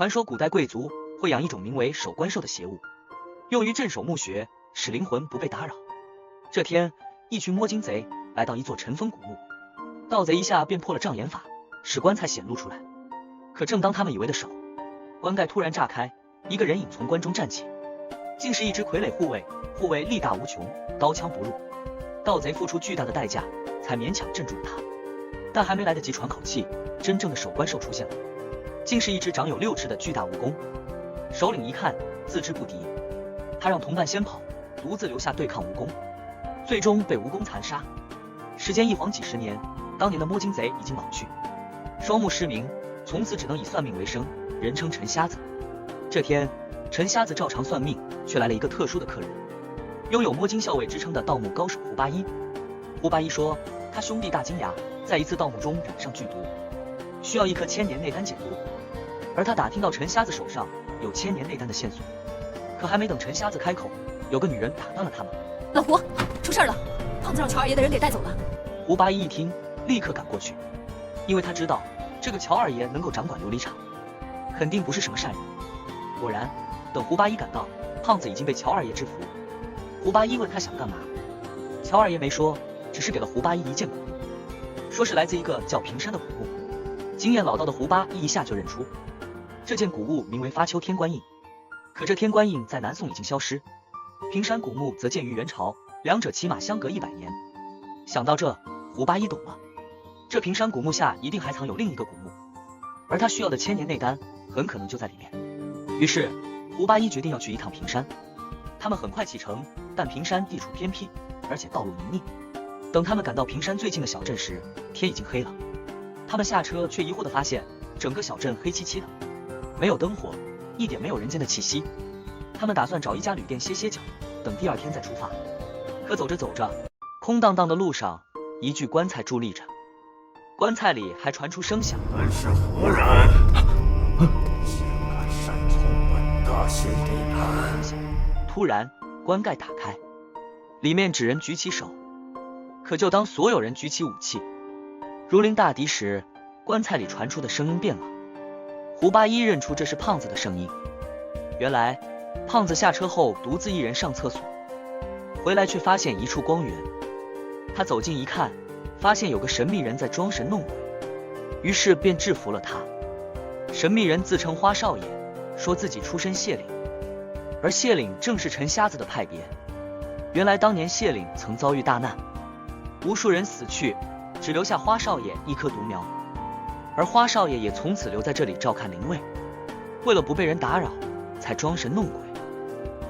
传说古代贵族会养一种名为守关兽的邪物，用于镇守墓穴，使灵魂不被打扰。这天，一群摸金贼来到一座尘封古墓，盗贼一下便破了障眼法，使棺材显露出来。可正当他们以为的时候，棺盖突然炸开，一个人影从棺中站起，竟是一只傀儡护卫。护卫力大无穷，刀枪不入，盗贼付出巨大的代价才勉强镇住了他。但还没来得及喘口气，真正的守关兽出现了，竟是一只长有6翅的巨大蜈蚣。首领一看自知不敌，他让同伴先跑，独自留下对抗蜈蚣，最终被蜈蚣残杀。时间一晃几十年，当年的摸金贼已经老去，双目失明，从此只能以算命为生，人称陈瞎子。这天，陈瞎子照常算命，却来了一个特殊的客人，拥有摸金校尉之称的盗墓高手胡八一。胡八一说，他兄弟大金牙在一次盗墓中染上剧毒，需要一颗千年内丹解毒，而他打听到陈瞎子手上有千年内丹的线索。可还没等陈瞎子开口，有个女人打断了他们。老胡，出事了，胖子让乔二爷的人给带走了。胡八一一听，立刻赶过去，因为他知道这个乔二爷能够掌管琉璃厂，肯定不是什么善人。果然，等胡八一赶到，胖子已经被乔二爷制服。胡八一问他想干嘛，乔二爷没说，只是给了胡八一一件古物，说是来自一个叫平山的古墓。经验老道的胡八一一下就认出，这件古物名为发丘天官印。可这天官印在南宋已经消失，平山古墓则建于元朝，两者起码相隔100年。想到这，胡八一懂了，这平山古墓下一定还藏有另一个古墓，而他需要的千年内丹很可能就在里面。于是胡八一决定要去一趟平山。他们很快启程，但平山地处偏僻，而且道路泥泞。等他们赶到平山最近的小镇时，天已经黑了。他们下车却疑惑地发现，整个小镇黑漆漆的，没有灯火，一点没有人间的气息。他们打算找一家旅店歇歇脚，等第2天再出发。可走着走着，空荡荡的路上，一具棺材伫立着，棺材里还传出声响。本是何人？竟敢擅闯本大仙地盘！突然，棺盖打开，里面纸人举起手。可就当所有人举起武器，如临大敌时，棺材里传出的声音变了。胡八一认出这是胖子的声音。原来，胖子下车后独自一人上厕所，回来却发现一处光源。他走近一看，发现有个神秘人在装神弄鬼，于是便制服了他。神秘人自称花少爷，说自己出身谢岭，而谢岭正是陈瞎子的派别。原来当年谢岭曾遭遇大难，无数人死去，只留下花少爷一棵独苗，而花少爷也从此留在这里照看灵位。为了不被人打扰，才装神弄鬼。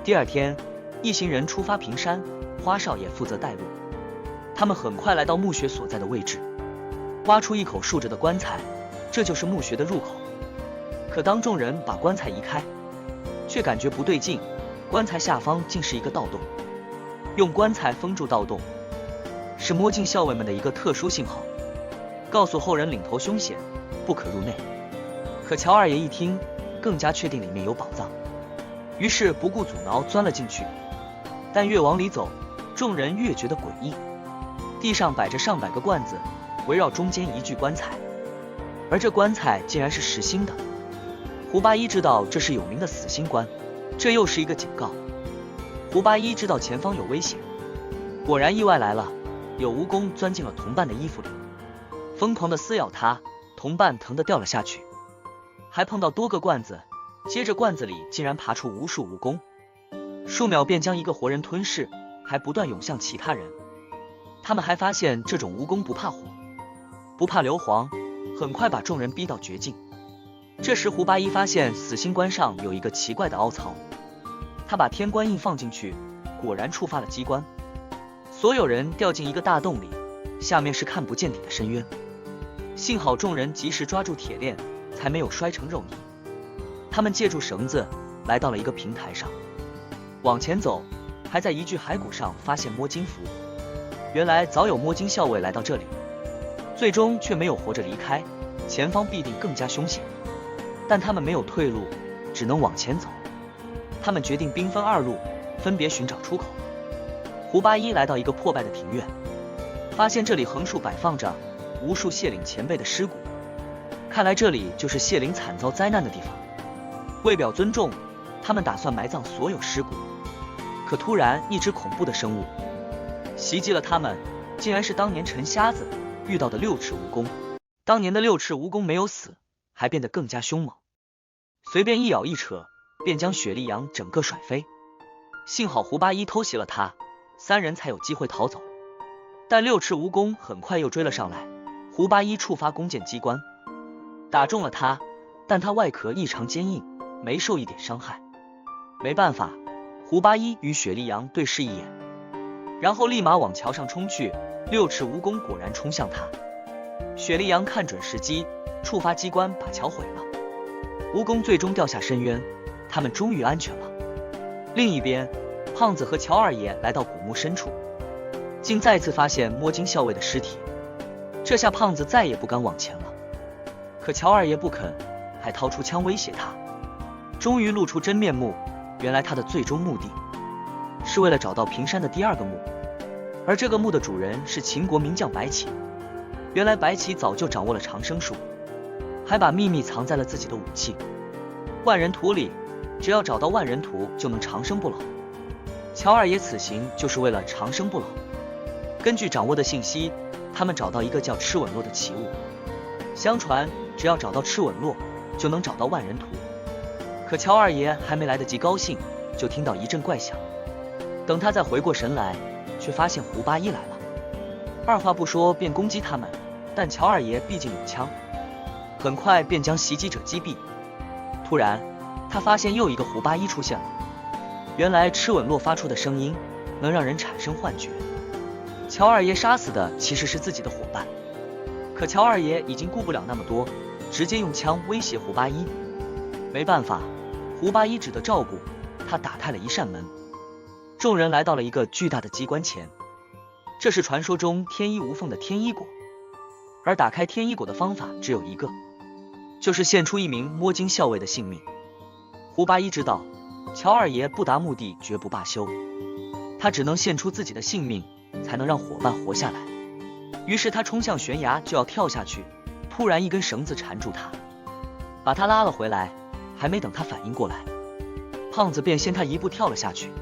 第2天，一行人出发平山，花少爷负责带路。他们很快来到墓穴所在的位置，挖出一口竖着的棺材，这就是墓穴的入口。可当众人把棺材移开，却感觉不对劲，棺材下方竟是一个盗洞。用棺材封住盗洞，是摸镜校尉们的一个特殊信号，告诉后人领头凶险，不可入内。可乔二爷一听，更加确定里面有宝藏，于是不顾阻挠钻了进去。但越往里走，众人越觉得诡异。地上摆着上百个罐子，围绕中间一具棺材，而这棺材竟然是实心的。胡八一知道这是有名的死心棺，这又是一个警告。胡八一知道前方有危险，果然意外来了，有蜈蚣钻进了同伴的衣服里，疯狂地撕咬他，同伴疼得掉了下去。还碰到多个罐子，接着罐子里竟然爬出无数蜈蚣，数秒便将一个活人吞噬，还不断涌向其他人。他们还发现这种蜈蚣不怕火，不怕硫磺，很快把众人逼到绝境。这时胡八一发现死心棺上有一个奇怪的凹槽，他把天官印放进去，果然触发了机关，所有人掉进一个大洞里，下面是看不见底的深渊。幸好众人及时抓住铁链，才没有摔成肉泥。他们借助绳子来到了一个平台上，往前走，还在一具骸骨上发现摸金符。原来早有摸金校尉来到这里，最终却没有活着离开，前方必定更加凶险。但他们没有退路，只能往前走。他们决定兵分2路，分别寻找出口。胡八一来到一个破败的庭院，发现这里横竖摆放着无数谢岭前辈的尸骨，看来这里就是谢岭惨遭灾难的地方。为表尊重，他们打算埋葬所有尸骨。可突然，一只恐怖的生物袭击了他们，竟然是当年陈瞎子遇到的六翅蜈蚣。当年的六翅蜈蚣没有死，还变得更加凶猛，随便一咬一扯，便将雪莉杨整个甩飞。幸好胡八一偷袭了他，三人才有机会逃走。但六翅蜈蚣很快又追了上来，胡八一触发弓箭机关，打中了他，但他外壳异常坚硬，没受一点伤害。没办法，胡八一与雪莉杨对视一眼，然后立马往桥上冲去。六翅蜈蚣果然冲向他，雪莉杨看准时机，触发机关把桥毁了。蜈蚣最终掉下深渊，他们终于安全了。另一边，胖子和乔二爷来到古墓深处，竟再次发现摸金校尉的尸体。这下胖子再也不敢往前了，可乔二爷不肯，还掏出枪威胁他。终于露出真面目，原来他的最终目的是为了找到平山的第二个墓，而这个墓的主人是秦国名将白起。原来白起早就掌握了长生术，还把秘密藏在了自己的武器万人图里，只要找到万人图就能长生不老。乔二爷此行就是为了长生不老。根据掌握的信息，他们找到一个叫螭吻落的奇物，相传只要找到螭吻落就能找到万人图。可乔二爷还没来得及高兴，就听到一阵怪响，等他再回过神来，却发现胡八一来了，二话不说便攻击他们，但乔二爷毕竟有枪，很快便将袭击者击毙。突然他发现又一个胡八一出现了，原来螭吻落发出的声音能让人产生幻觉，乔二爷杀死的其实是自己的伙伴。可乔二爷已经顾不了那么多，直接用枪威胁胡八一。没办法，胡八一只得照顾他，打开了一扇门。众人来到了一个巨大的机关前，这是传说中天衣无缝的天衣果，而打开天衣果的方法只有一个，就是献出一名摸金校尉的性命。胡八一知道乔二爷不达目的绝不罢休，他只能献出自己的性命，才能让伙伴活下来。于是他冲向悬崖就要跳下去，突然一根绳子缠住他，把他拉了回来。还没等他反应过来，胖子便先他一步跳了下去。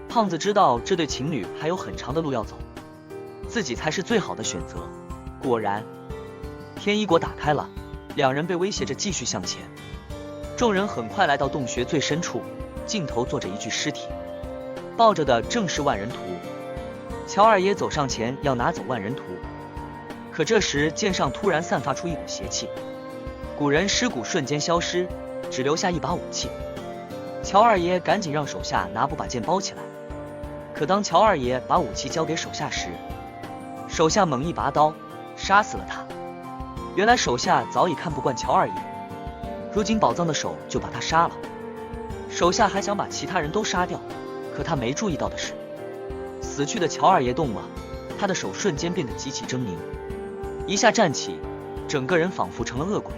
胖子知道这对情侣还有很长的路要走，自己才是最好的选择。果然，天衣果打开了，两人被威胁着继续向前。众人很快来到洞穴最深处，尽头坐着一具尸体，抱着的正是万人图。乔二爷走上前要拿走万人图，可这时剑上突然散发出一股邪气，古人尸骨瞬间消失，只留下一把武器。乔二爷赶紧让手下拿布把剑包起来，可当乔二爷把武器交给手下时，手下猛一拔刀，杀死了他。原来手下早已看不惯乔二爷，如今宝藏的手就把他杀了。手下还想把其他人都杀掉，可他没注意到的是，死去的乔二爷动了，他的手瞬间变得极其狰狞，一下站起，整个人仿佛成了恶鬼。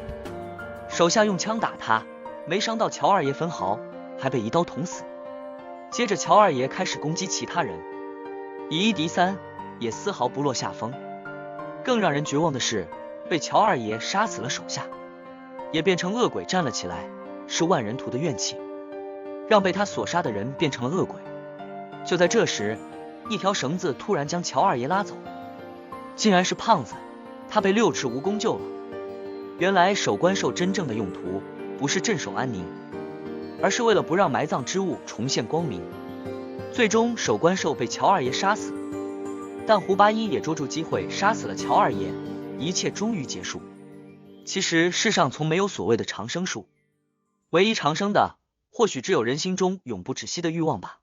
手下用枪打他，没伤到乔二爷分毫，还被一刀捅死。接着乔二爷开始攻击其他人，以一敌三，也丝毫不落下风。更让人绝望的是，被乔二爷杀死了手下，也变成恶鬼站了起来，是万人图的怨气，让被他所杀的人变成了恶鬼。就在这时，一条绳子突然将乔二爷拉走，竟然是胖子，他被六翅蜈蚣救了。原来守关兽真正的用途不是镇守安宁，而是为了不让埋葬之物重现光明。最终守关兽被乔二爷杀死，但胡八一也捉住机会杀死了乔二爷，一切终于结束。其实世上从没有所谓的长生术，唯一长生的或许只有人心中永不止息的欲望吧。